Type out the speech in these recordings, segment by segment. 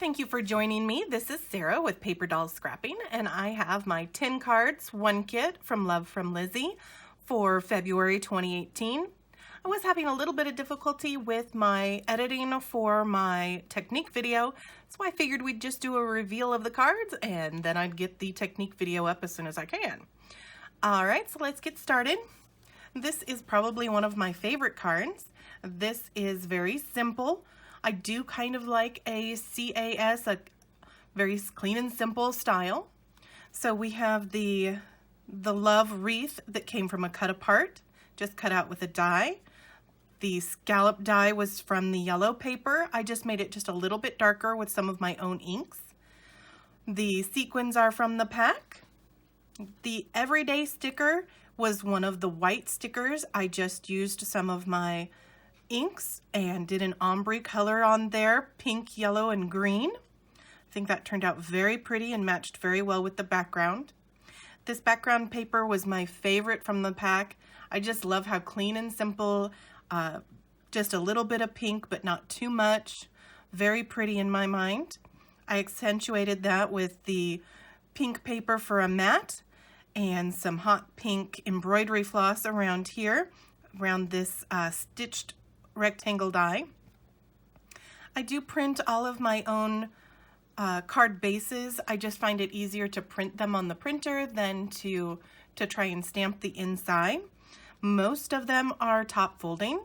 Thank you for joining me. This is Sarah with Paper Dolls Scrapping, and I have my 10 cards, 1 kit from Love From Lizi for February 2018. I was having a little bit of difficulty with my editing for my technique video, so I figured we'd just do a reveal of the cards and then I'd get the technique video up as soon as I can. All right, so let's get started. This is probably one of my favorite cards. This is very simple. I do kind of like a CAS, a very clean and simple style. So we have the love wreath that came from a cut apart, just cut out with a die. The scallop die was from the yellow paper. I just made it just a little bit darker with some of my own inks. The sequins are from the pack. The everyday sticker was one of the white stickers. I just used some of my inks and did an ombre color on there, pink, yellow, and green. I think that turned out very pretty and matched very well with the background. This background paper was my favorite from the pack. I just love how clean and simple, just a little bit of pink but not too much. Very pretty in my mind. I accentuated that with the pink paper for a mat and some hot pink embroidery floss around here, around this stitched rectangle die. I do print all of my own card bases. I just find it easier to print them on the printer than to try and stamp the inside. Most of them are top folding.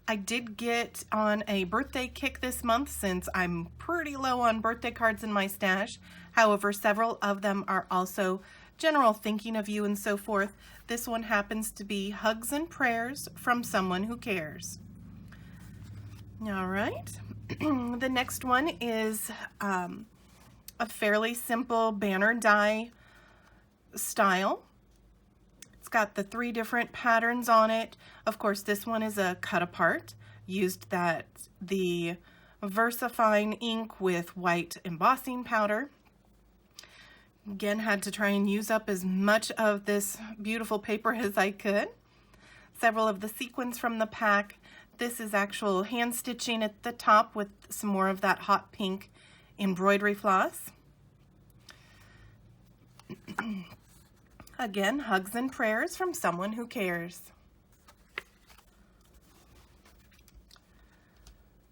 I did get on a birthday kick this month since I'm pretty low on birthday cards in my stash. However, several of them are also general thinking of you and so forth. This one happens to be hugs and prayers from someone who cares. All right, the next one is a fairly simple banner die style. It's got the 3 different patterns on it. Of course, this one is a cut apart. Used the VersaFine ink with white embossing powder. Again, had to try and use up as much of this beautiful paper as I could. Several of the sequins from the pack. This is actual hand stitching at the top with some more of that hot pink embroidery floss. Again, hugs and prayers from someone who cares.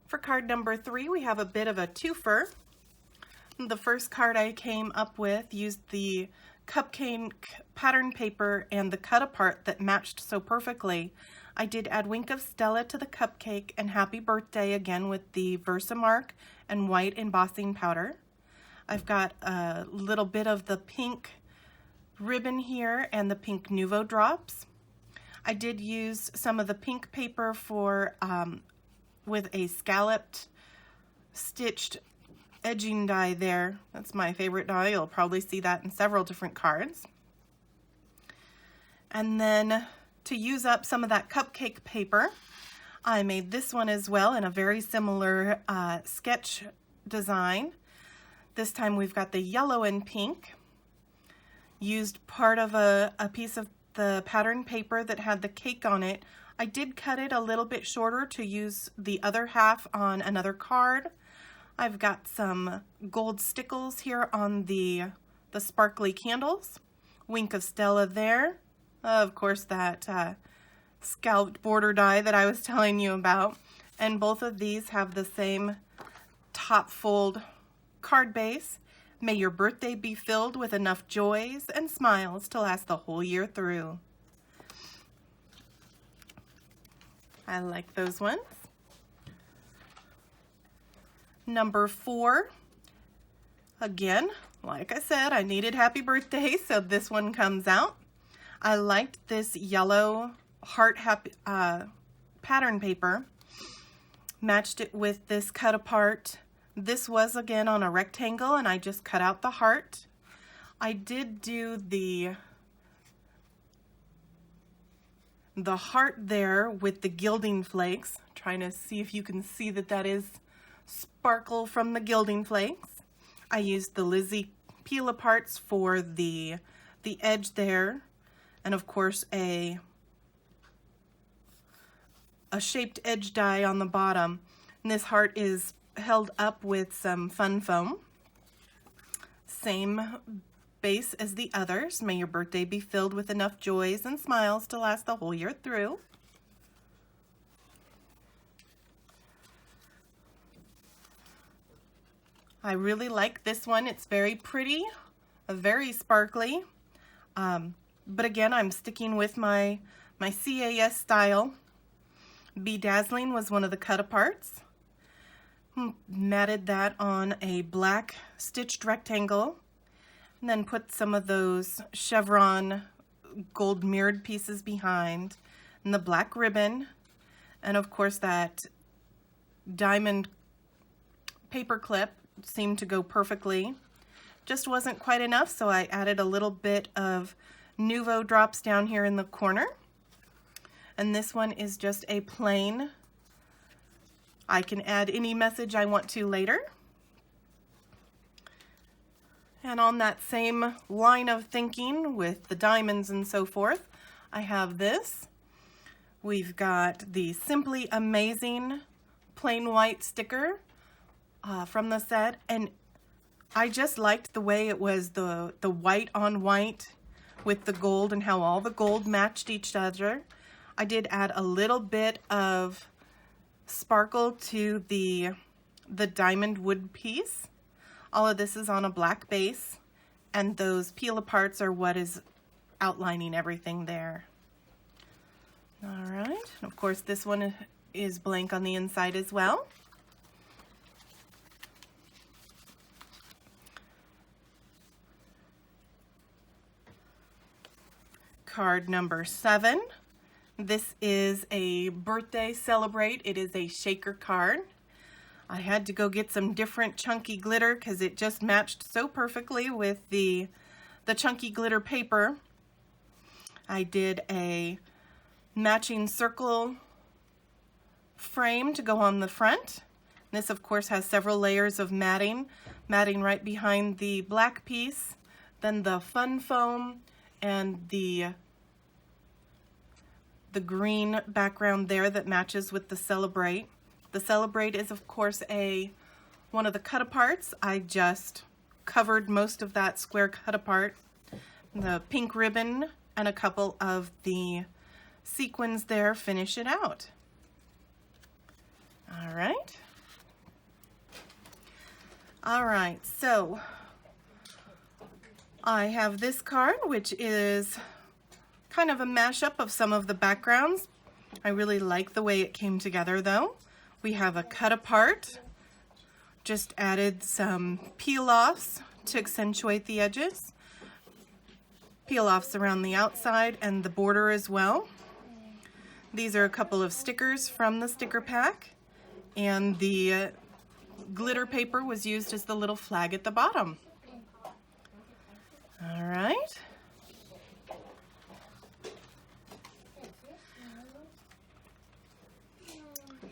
For card number 3, we have a bit of a twofer. The first card I came up with used the cupcake pattern paper and the cut apart that matched so perfectly. I did add Wink of Stella to the cupcake and Happy Birthday again with the Versamark and white embossing powder. I've got a little bit of the pink ribbon here and the pink Nouveau drops. I did use some of the pink paper for with a scalloped stitched edging die there. That's my favorite die. You'll probably see that in several different cards. And then to use up some of that cupcake paper, I made this one as well in a very similar sketch design. This time we've got the yellow and pink. Used part of a piece of the pattern paper that had the cake on it. I did cut it a little bit shorter to use the other half on another card. I've got some gold stickles here on the sparkly candles. Wink of Stella there. Of course, that scalloped border die that I was telling you about. And both of these have the same top fold card base. May your birthday be filled with enough joys and smiles to last the whole year through. I like those ones. Number 4. Again, like I said, I needed Happy Birthday, so this one comes out. I liked this yellow heart happy pattern paper. Matched it with this cut apart. This was again on a rectangle and I just cut out the heart. I did do the heart there with the gilding flakes. Trying to see if you can see that is sparkle from the gilding flakes. I used the Lizi peel aparts for the edge there. And of course a shaped edge die on the bottom. And this heart is held up with some fun foam. Same base as the others. May your birthday be filled with enough joys and smiles to last the whole year through. I really like this one. It's very pretty, very sparkly. But again, I'm sticking with my CAS style. Bedazzling was one of the cut-aparts. Matted that on a black stitched rectangle, and then put some of those chevron gold mirrored pieces behind, and the black ribbon, and of course that diamond paper clip seemed to go perfectly. Just wasn't quite enough, so I added a little bit of Nouveau drops down here in the corner. And this one is just a plain. I can add any message I want to later. And on that same line of thinking with the diamonds and so forth, I have this. We've got the Simply Amazing plain white sticker from the set, and I just liked the way it was the white on white with the gold and how all the gold matched each other. I did add a little bit of sparkle to the diamond wood piece. All of this is on a black base, and those peel aparts are what is outlining everything there. All right, of course this one is blank on the inside as well. Card number 7. This is a birthday celebrate. It is a shaker card. I had to go get some different chunky glitter because it just matched so perfectly with the chunky glitter paper. I did a matching circle frame to go on the front. This of course has several layers of matting right behind the black piece, then the fun foam, and the green background there that matches with the Celebrate. The Celebrate is of course one of the cut-aparts. I just covered most of that square cut-apart. The pink ribbon and a couple of the sequins there finish it out. All right, so I have this card, which is kind of a mashup of some of the backgrounds. I really like the way it came together though. We have a cut apart, just added some peel-offs to accentuate the edges. Peel-offs around the outside and the border as well. These are a couple of stickers from the sticker pack, and the glitter paper was used as the little flag at the bottom. All right.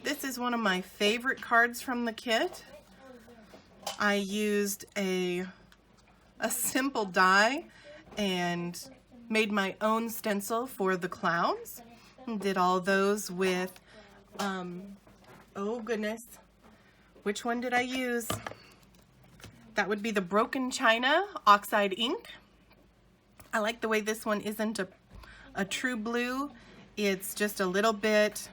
This is one of my favorite cards from the kit. I used a simple die and made my own stencil for the clowns. And did all those with, oh goodness, which one did I use? That would be the Broken China Oxide ink. I like the way this one isn't a true blue. It's just a little bit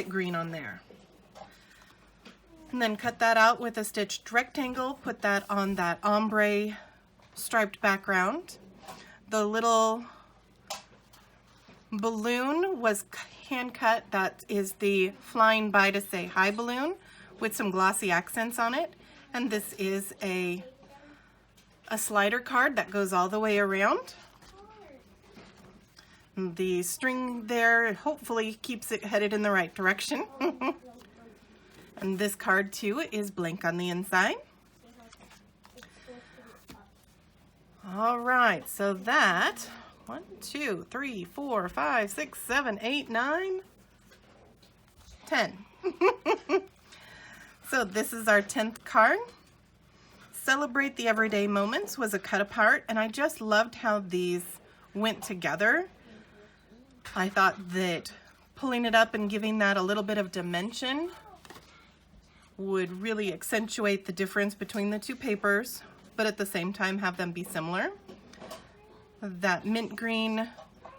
green on there. And then cut that out with a stitched rectangle, put that on that ombre striped background. The little balloon was hand cut. That is the Flying By to Say Hi balloon with some glossy accents on it. And this is a slider card that goes all the way around. The string there hopefully keeps it headed in the right direction. And this card too is blank on the inside. All right, so that 1, 2, 3, 4, 5, 6, 7, 8, 9, 10. So this is our 10th card. Celebrate the Everyday Moments was a cut apart, and I just loved how these went together. I thought that pulling it up and giving that a little bit of dimension would really accentuate the difference between the two papers, but at the same time have them be similar. That mint green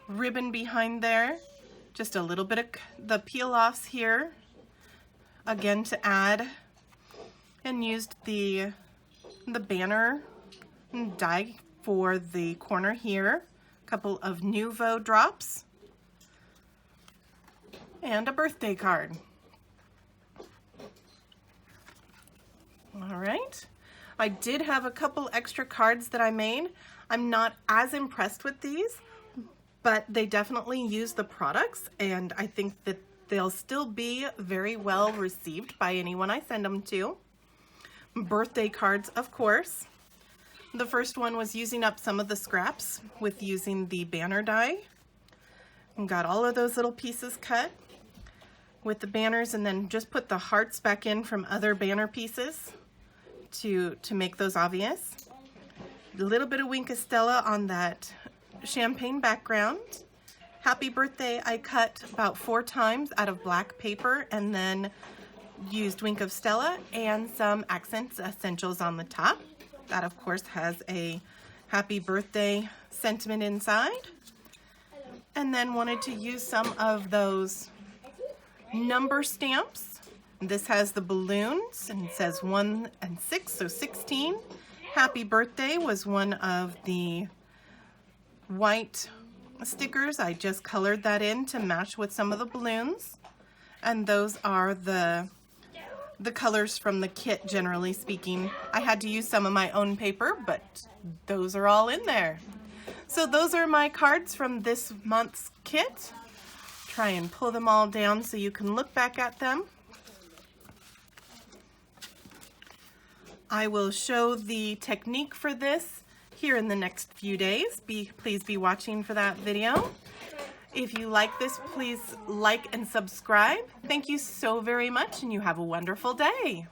ribbon behind there, just a little bit of the peel-offs here, again to add, and used the banner die for the corner here, a couple of Nouveau drops, and a birthday card. All right, I did have a couple extra cards that I made. I'm not as impressed with these, but they definitely use the products, and I think that they'll still be very well received by anyone I send them to. Birthday cards, of course. The first one was using up some of the scraps with using the banner die. And got all of those little pieces cut with the banners, and then just put the hearts back in from other banner pieces to make those obvious. A little bit of Wink of Stella on that champagne background. Happy birthday I cut about 4 times out of black paper, and then used Wink of Stella and some accents essentials on the top. That of course has a happy birthday sentiment inside. And then wanted to use some of those number stamps. This has the balloons and it says 1 and 6, so 16. Happy birthday was one of the white stickers. I just colored that in to match with some of the balloons. And those are the colors from the kit, generally speaking. I had to use some of my own paper, but those are all in there. So those are my cards from this month's kit. Try and pull them all down so you can look back at them. I will show the technique for this here in the next few days. Please be watching for that video. If you like this, please like and subscribe. Thank you so very much, and you have a wonderful day.